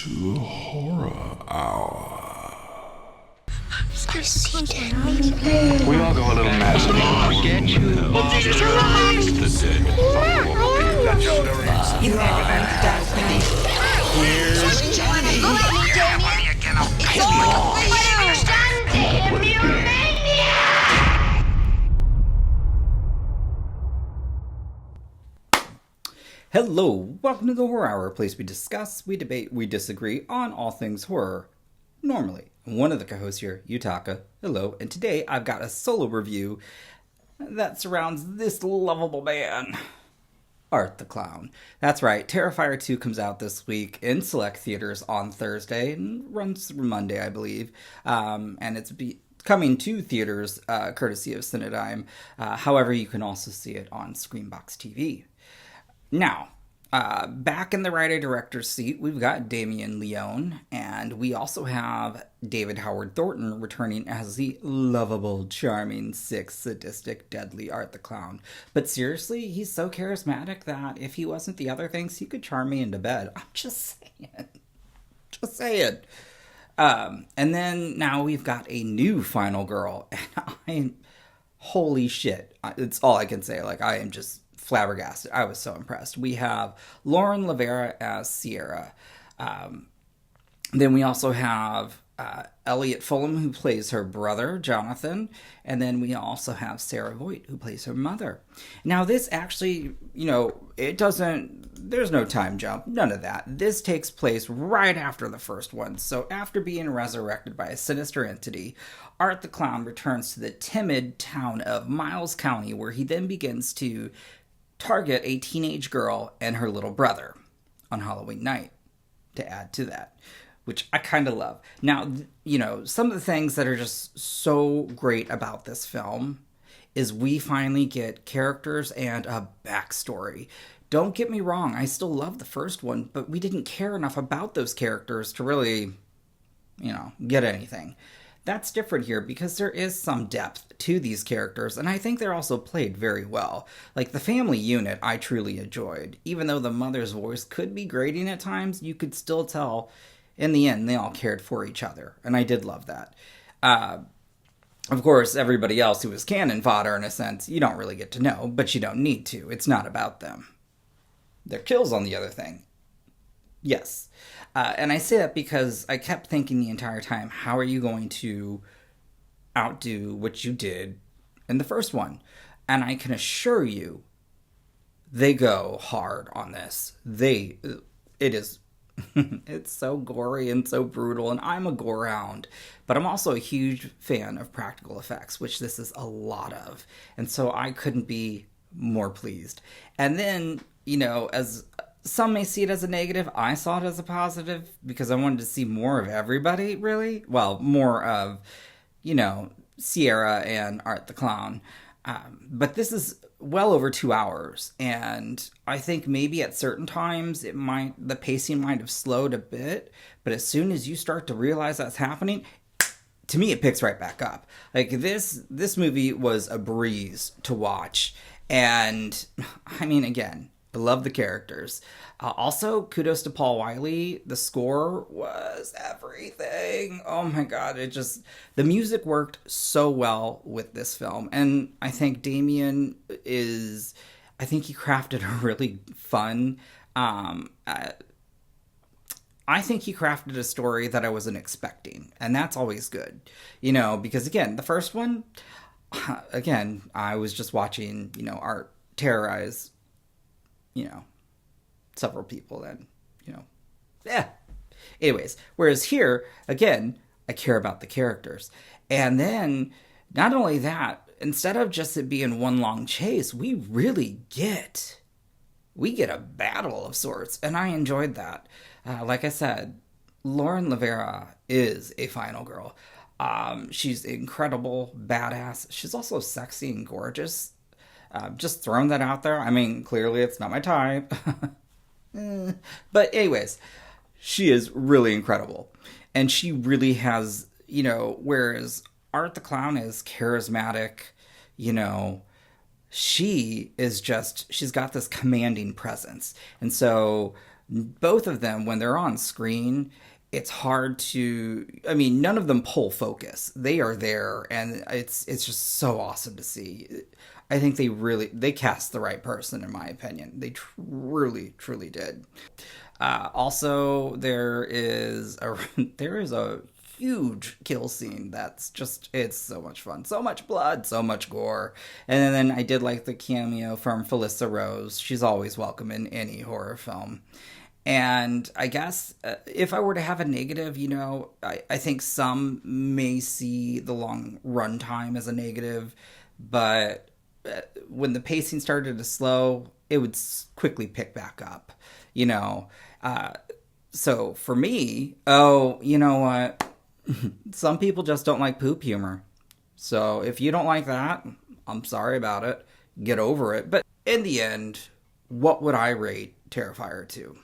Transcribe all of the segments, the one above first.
to Horror Hour. We all go a little mad sometimes. Get you. Here's Johnny. Hello, welcome to the Horror Hour, a place we discuss, we debate, we disagree on all things horror. Normally, I'm one of the co-hosts here, Yutaka. Hello, and today I've got a solo review that surrounds this lovable man, Art the Clown. That's right, Terrifier 2 comes out this week in select theaters on Thursday and runs through Monday, I believe. And it's coming to theaters courtesy of Cinedigm. However, you can also see it on Screambox TV. Now, back in the writer-director's seat, we've got Damien Leone, and we also have David Howard Thornton returning as the lovable, charming, sick, sadistic, deadly Art the Clown. But seriously, he's so charismatic that if he wasn't the other things, he could charm me into bed. I'm just saying. Just saying. And then now we've got a new final girl, and holy shit. It's all I can say. Like, I am just flabbergasted. I was so impressed. We have LaVera as Sierra. Then we also have Elliot Fullam, who plays her brother, Jonathan. And then we also have Sarah Voight, who plays her mother. Now, this actually, there's no time jump. None of that. This takes place right after the first one. So after being resurrected by a sinister entity, Art the Clown returns to the timid town of Miles County, where he then begins to target a teenage girl and her little brother on Halloween night, to add to that, which I kind of love. Now, some of the things that are just so great about this film is we finally get characters and a backstory. Don't get me wrong, I still love the first one, but we didn't care enough about those characters to really, get anything. That's different here because there is some depth to these characters, and I think they're also played very well. Like, the family unit I truly enjoyed. Even though the mother's voice could be grating at times, you could still tell in the end they all cared for each other, and I did love that. Of course, everybody else who was cannon fodder, in a sense, you don't really get to know, but you don't need to. It's not about them. Their kills, on the other thing. Yes. And I say that because I kept thinking the entire time, how are you going to outdo what you did in the first one? And I can assure you, they go hard on this. It's so gory and so brutal, and I'm a gore hound, but I'm also a huge fan of practical effects, which this is a lot of. And so I couldn't be more pleased. And then, as some may see it as a negative, I saw it as a positive because I wanted to see more of everybody, really. Well, more of, Sierra and Art the Clown. But this is well over 2 hours, and I think maybe at certain times the pacing might have slowed a bit, but as soon as you start to realize that's happening, to me it picks right back up. Like, this movie was a breeze to watch, and I mean, again, I love the characters. Also, kudos to Paul Wiley. The score was everything. Oh my god, the music worked so well with this film. And I think Damien I think he crafted a really fun, I think he crafted a story that I wasn't expecting. And that's always good. Because again, the first one, I was just watching, Art terrorize several people, and, Anyways, whereas here, again, I care about the characters. And then, not only that, instead of just it being one long chase, we really get a battle of sorts, and I enjoyed that. Like I said, LaVera is a final girl. She's incredible, badass. She's also sexy and gorgeous. Just throwing that out there. I mean, clearly it's not my type. But anyways, she is really incredible. And she really has, whereas Art the Clown is charismatic, she's got this commanding presence. And so both of them, when they're on screen, it's hard to, I mean, none of them pull focus. They are there, and it's just so awesome to see. I think they cast the right person, in my opinion. They truly did. Also, there is a huge kill scene that's just, it's so much fun. So much blood, so much gore. And then I did like the cameo from Felissa Rose. She's always welcome in any horror film. And I guess if I were to have a negative, you know, I think some may see the long runtime as a negative, but when the pacing started to slow, it would quickly pick back up, you know. So for me, you know what? Some people just don't like poop humor. So if you don't like that, I'm sorry about it. Get over it. But in the end, what would I rate Terrifier to?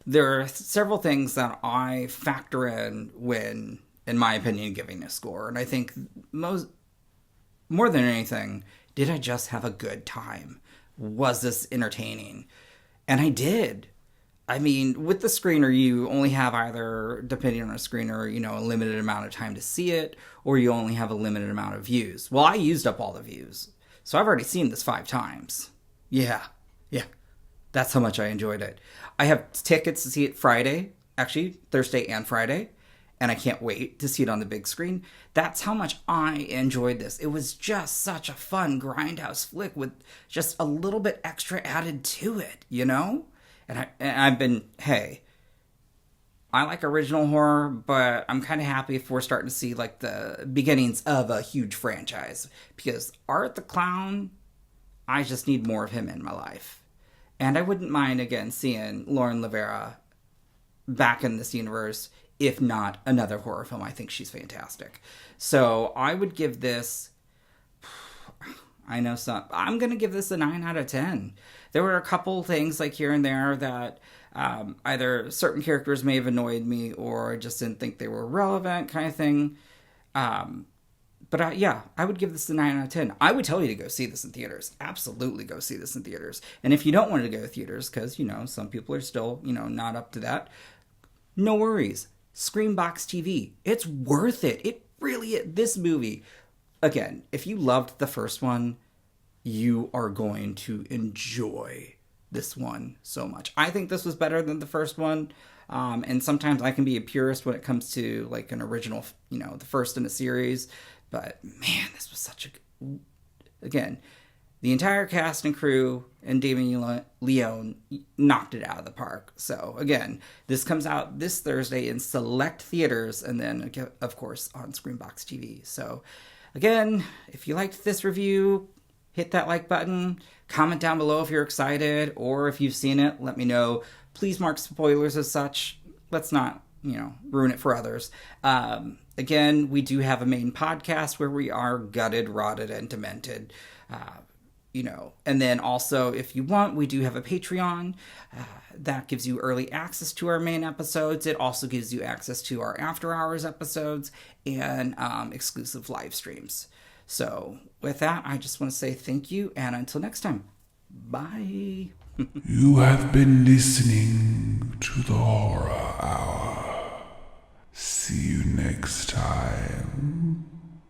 There are several things that I factor in when, in my opinion, giving a score. And I think more than anything, did I just have a good time? Was this entertaining? And I did. I mean, with the screener, you only have either, depending on a screener, you know, a limited amount of time to see it, or you only have a limited amount of views. Well, I used up all the views. So I've already seen this 5 times. Yeah. That's how much I enjoyed it. I have tickets to see it Friday, actually Thursday and Friday, and I can't wait to see it on the big screen. That's how much I enjoyed this. It was just such a fun grindhouse flick with just a little bit extra added to it, you know? And I've been, hey, I like original horror, but I'm kind of happy if we're starting to see like the beginnings of a huge franchise. Because Art the Clown, I just need more of him in my life. And I wouldn't mind, again, seeing Lauren LaVera back in this universe, if not another horror film. I think she's fantastic. So I would give this, I'm going to give this a 9 out of 10. There were a couple things like here and there that either certain characters may have annoyed me or I just didn't think they were relevant kind of thing. But I would give this a 9 out of 10. I would tell you to go see this in theaters. Absolutely go see this in theaters. And if you don't want to go to theaters, because, you know, some people are still, you know, not up to that, no worries. Screambox TV. It's worth it. It really is. This movie, again, if you loved the first one, you are going to enjoy this one so much. I think this was better than the first one. And sometimes I can be a purist when it comes to like an original, you know, the first in a series. But man, this was such a... Again, the entire cast and crew and Damien Leone knocked it out of the park. So again, this comes out this Thursday in select theaters and then, of course, on Screambox TV. So again, if you liked this review, hit that like button. Comment down below if you're excited or if you've seen it. Let me know. Please mark spoilers as such. Let's not, you know, ruin it for others. Again, we do have a main podcast where we are gutted, rotted, and demented. You know, and then also, if you want, we do have a Patreon that gives you early access to our main episodes. It also gives you access to our after hours episodes and exclusive live streams. So with that, I just want to say thank you, and until next time, bye. You have been listening to the Horror Hour. See you next time.